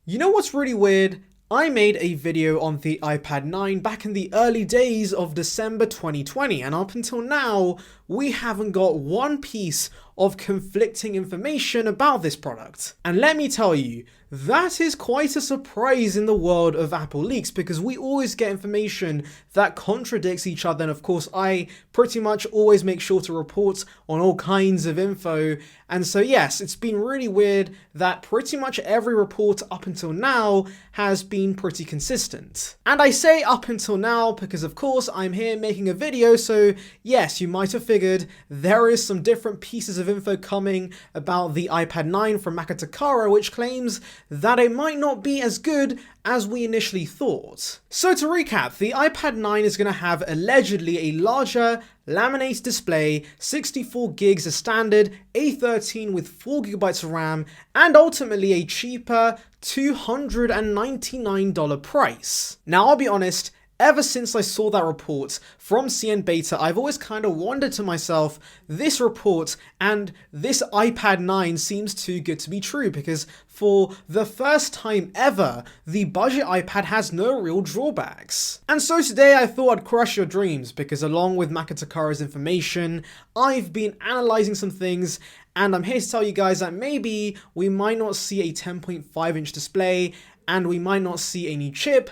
You know what's really weird? I made a video on the iPad 9 back in the early days of December 2020, and up until now, we haven't got one piece of conflicting information about this product. And let me tell you, that is quite a surprise in the world of Apple leaks, because we always get information that contradicts each other, and of course I pretty much always make sure to report on all kinds of info. And so yes, it's been really weird that pretty much every report up until now has been pretty consistent. And I say up until now because of course I'm here making a video, so yes, you might have figured there is some different pieces of info coming about the iPad 9 from Takara, which claims that it might not be as good as we initially thought. So to recap, the iPad 9 is going to have allegedly a larger laminated display, 64 gigs as standard, A13 with 4 gigabytes of RAM, and ultimately a cheaper $299 price. Now I'll be honest, ever since I saw that report from CN Beta, I've always kind of wondered to myself, this report and this iPad 9 seems too good to be true, because for the first time ever, the budget iPad has no real drawbacks. And so today I thought I'd crush your dreams, because along with Takara's information, I've been analyzing some things, and I'm here to tell you guys that maybe we might not see a 10.5-inch display, and we might not see a new chip,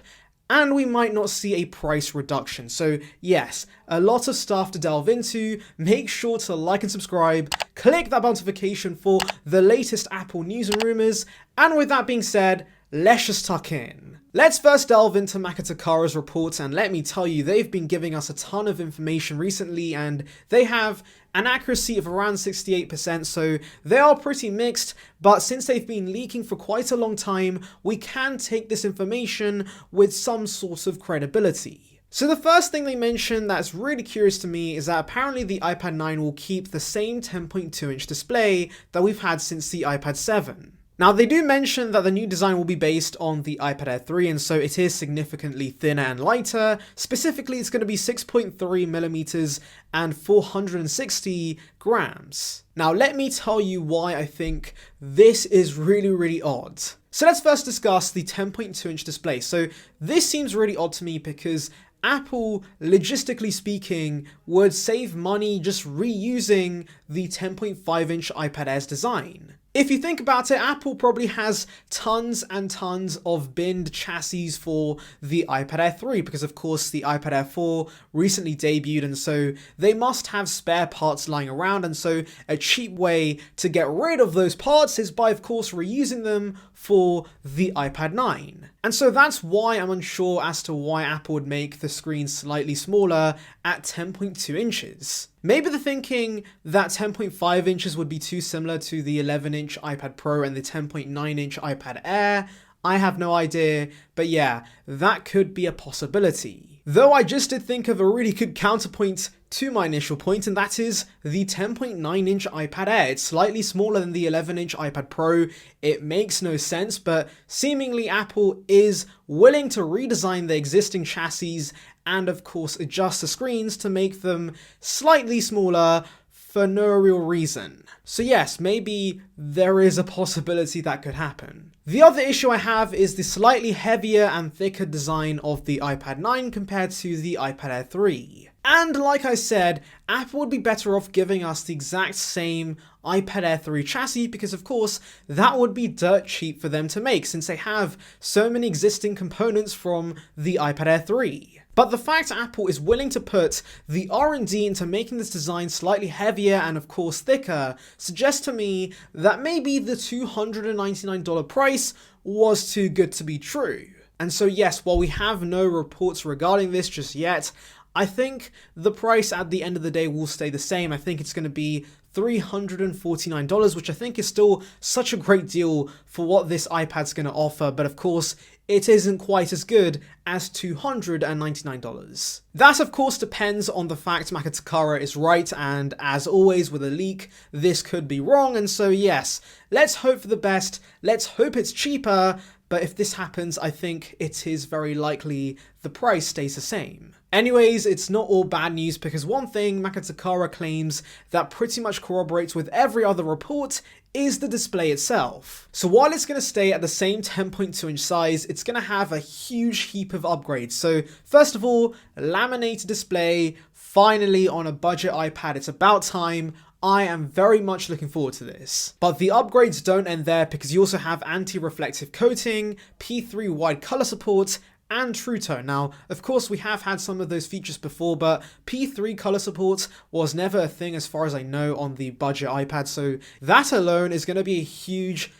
and we might not see a price reduction. So yes, a lot of stuff to delve into. Make sure to like and subscribe, click that notification for the latest Apple news and rumors, and with that being said, let's just tuck in. Let's first delve into Takara's reports, and let me tell you, they've been giving us a ton of information recently, and they have an accuracy of around 68%, so they are pretty mixed, but since they've been leaking for quite a long time, we can take this information with some sort of credibility. So the first thing they mentioned that's really curious to me is that apparently the iPad 9 will keep the same 10.2-inch display that we've had since the iPad 7. Now they do mention that the new design will be based on the iPad Air 3, and so it is significantly thinner and lighter. Specifically, it's going to be 6.3 millimeters and 460 grams. Now let me tell you why I think this is really odd. So let's first discuss the 10.2-inch display. So this seems really odd to me because Apple, logistically speaking, would save money just reusing the 10.5-inch iPad Air's design. If you think about it, Apple probably has tons and tons of binned chassis for the iPad Air 3 because of course the iPad Air 4 recently debuted, and so they must have spare parts lying around, and so a cheap way to get rid of those parts is by of course reusing them for the iPad 9. And so that's why I'm unsure as to why Apple would make the screen slightly smaller at 10.2 inches. Maybe they're thinking that 10.5 inches would be too similar to the 11-inch iPad Pro and the 10.9-inch iPad Air. I have no idea, but yeah, that could be a possibility. Though I just did think of a really good counterpoint to my initial point, and that is the 10.9-inch iPad Air. It's slightly smaller than the 11-inch iPad Pro. It makes no sense, but seemingly Apple is willing to redesign the existing chassis and of course adjust the screens to make them slightly smaller for no real reason. So yes, maybe there is a possibility that could happen. The other issue I have is the slightly heavier and thicker design of the iPad 9 compared to the iPad Air 3. And like I said, Apple would be better off giving us the exact same iPad Air 3 chassis because of course that would be dirt cheap for them to make since they have so many existing components from the iPad Air 3. But the fact Apple is willing to put the R&D into making this design slightly heavier and of course thicker suggests to me that maybe the $299 price was too good to be true. And so yes, while we have no reports regarding this just yet, I think the price at the end of the day will stay the same. I think it's going to be $349, which I think is still such a great deal for what this iPad's going to offer, but of course it isn't quite as good as $299. That of course depends on the fact Takara is right, and as always with a leak, this could be wrong, and so yes, let's hope for the best, let's hope it's cheaper, but if this happens, I think it is very likely the price stays the same. Anyways, it's not all bad news, because one thing Takara claims that pretty much corroborates with every other report is the display itself. So while it's going to stay at the same 10.2 inch size, it's going to have a huge heap of upgrades. So first of all, laminated display, finally on a budget iPad. It's about time. I am very much looking forward to this. But the upgrades don't end there, because you also have anti-reflective coating, P3 wide color support, and True Tone. Now, of course, we have had some of those features before, but P3 color support was never a thing as far as I know on the budget iPad, so that alone is going to be a huge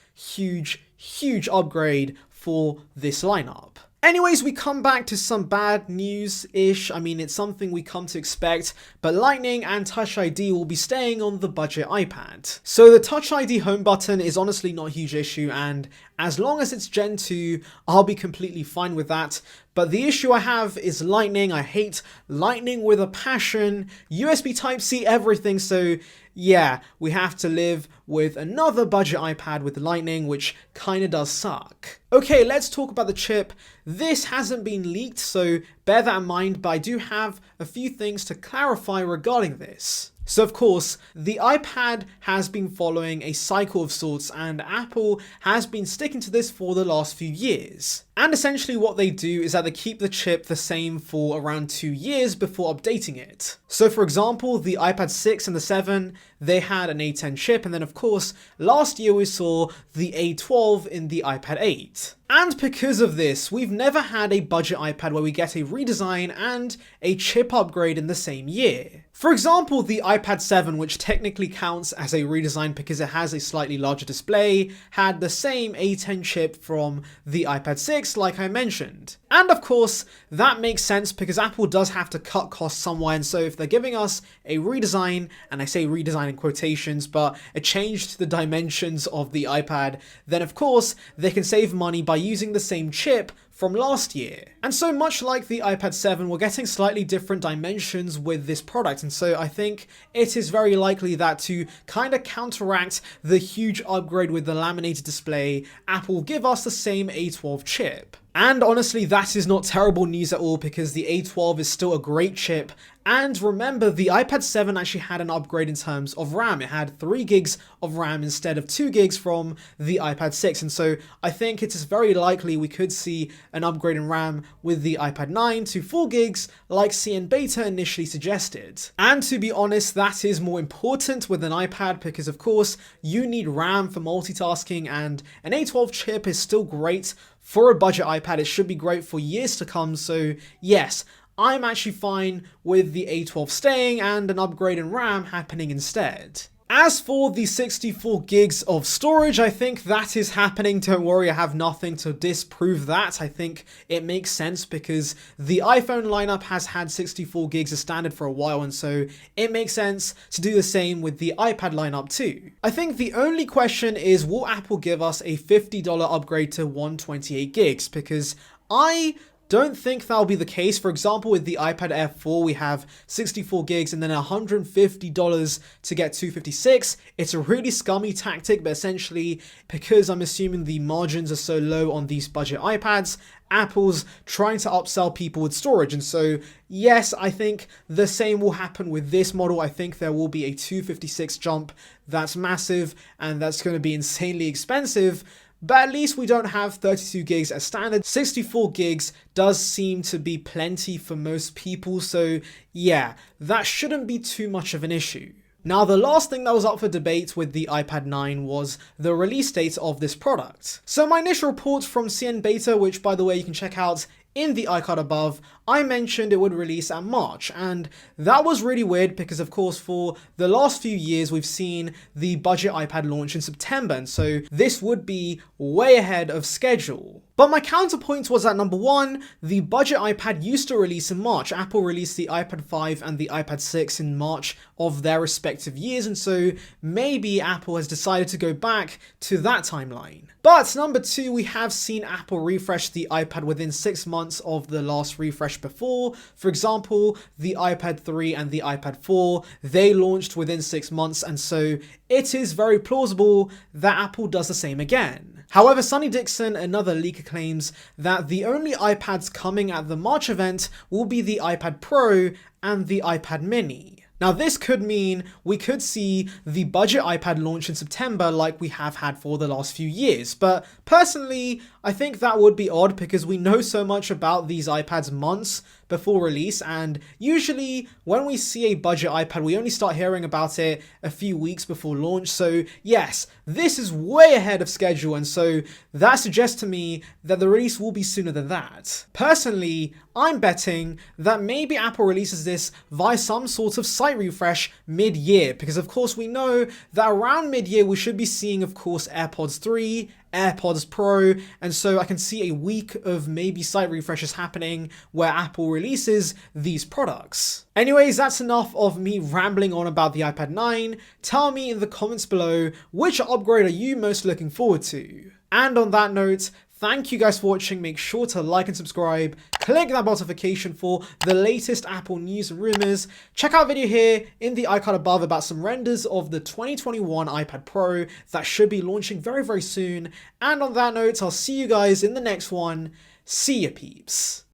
upgrade for this lineup. Anyways, we come back to some bad news-ish. I mean, it's something we come to expect, but Lightning and Touch ID will be staying on the budget iPad. So the Touch ID home button is honestly not a huge issue, and as long as it's Gen 2, I'll be completely fine with that. But the issue I have is Lightning. I hate Lightning with a passion. USB Type-C, everything, so yeah, we have to live with another budget iPad with Lightning, which kinda does suck. Okay, let's talk about the chip. This hasn't been leaked, so bear that in mind, but I do have a few things to clarify regarding this. So of course, the iPad has been following a cycle of sorts, and Apple has been sticking to this for the last few years. And essentially what they do is that they keep the chip the same for around 2 years before updating it. So for example, the iPad 6 and the 7, they had an A10 chip, and then of course, last year we saw the A12 in the iPad 8. And because of this, we've never had a budget iPad where we get a redesign and a chip upgrade in the same year. For example, the iPad 7, which technically counts as a redesign because it has a slightly larger display, had the same A10 chip from the iPad 6, like I mentioned. And of course, that makes sense because Apple does have to cut costs somewhere, and so if they're giving us a redesign, and I say redesign in quotations, but a change to the dimensions of the iPad, then of course, they can save money by using the same chip from last year. And so much like the iPad 7, we're getting slightly different dimensions with this product, and so I think it is very likely that to kind of counteract the huge upgrade with the laminated display, Apple will give us the same A12 chip. And honestly, that is not terrible news at all, because the A12 is still a great chip. And remember, the iPad 7 actually had an upgrade in terms of RAM. It had 3 gigs of RAM instead of 2 gigs from the iPad 6. And so I think it is very likely we could see an upgrade in RAM with the iPad 9 to 4 gigs like CN Beta initially suggested. And to be honest, that is more important with an iPad because of course you need RAM for multitasking, and an A12 chip is still great for a budget iPad. It should be great for years to come. So yes, I'm actually fine with the A12 staying and an upgrade in RAM happening instead. As for the 64 gigs of storage, I think that is happening. Don't worry, I have nothing to disprove that. I think it makes sense because the iPhone lineup has had 64 gigs as standard for a while, and so it makes sense to do the same with the iPad lineup too. I think the only question is, will Apple give us a $50 upgrade to 128 gigs? Because I don't think that'll be the case. For example, with the iPad Air 4, we have 64 gigs and then $150 to get 256. It's a really scummy tactic, but essentially, because I'm assuming the margins are so low on these budget iPads, Apple's trying to upsell people with storage. And so, yes, I think the same will happen with this model. I think there will be a 256 jump. That's massive, and that's going to be insanely expensive. But at least we don't have 32 gigs as standard. 64 gigs does seem to be plenty for most people, so yeah, that shouldn't be too much of an issue. Now, the last thing that was up for debate with the iPad 9 was the release date of this product. So my initial report from CN Beta, which by the way you can check out in the iCard above, I mentioned it would release at March, and that was really weird because of course for the last few years we've seen the budget iPad launch in September, and so this would be way ahead of schedule. But my counterpoint was that number one, the budget iPad used to release in March. Apple released the iPad 5 and the iPad 6 in March of their respective years, and so maybe Apple has decided to go back to that timeline. But number two, we have seen Apple refresh the iPad within 6 months of the last refresh before. For example, the iPad 3 and the iPad 4, they launched within 6 months, and so it is very plausible that Apple does the same again. However, Sonny Dixon, another leaker, claims that the only iPads coming at the March event will be the iPad Pro and the iPad Mini. Now this could mean we could see the budget iPad launch in September like we have had for the last few years, but personally I think that would be odd because we know so much about these iPads months before release, and usually when we see a budget iPad we only start hearing about it a few weeks before launch. So yes, this is way ahead of schedule, and so that suggests to me that the release will be sooner than that. Personally, I'm betting that maybe Apple releases this via some sort of site refresh mid-year, because of course we know that around mid-year we should be seeing, of course, AirPods 3, AirPods Pro, and so I can see a week of maybe site refreshes happening where Apple releases these products. Anyways, that's enough of me rambling on about the iPad 9. Tell me in the comments below, which upgrade are you most looking forward to? And on that note, thank you guys for watching. Make sure to like and subscribe. Click that bell notification for the latest Apple news and rumors. Check out a video here in the icon above about some renders of the 2021 iPad Pro that should be launching very, very soon. And on that note, I'll see you guys in the next one. See ya, peeps.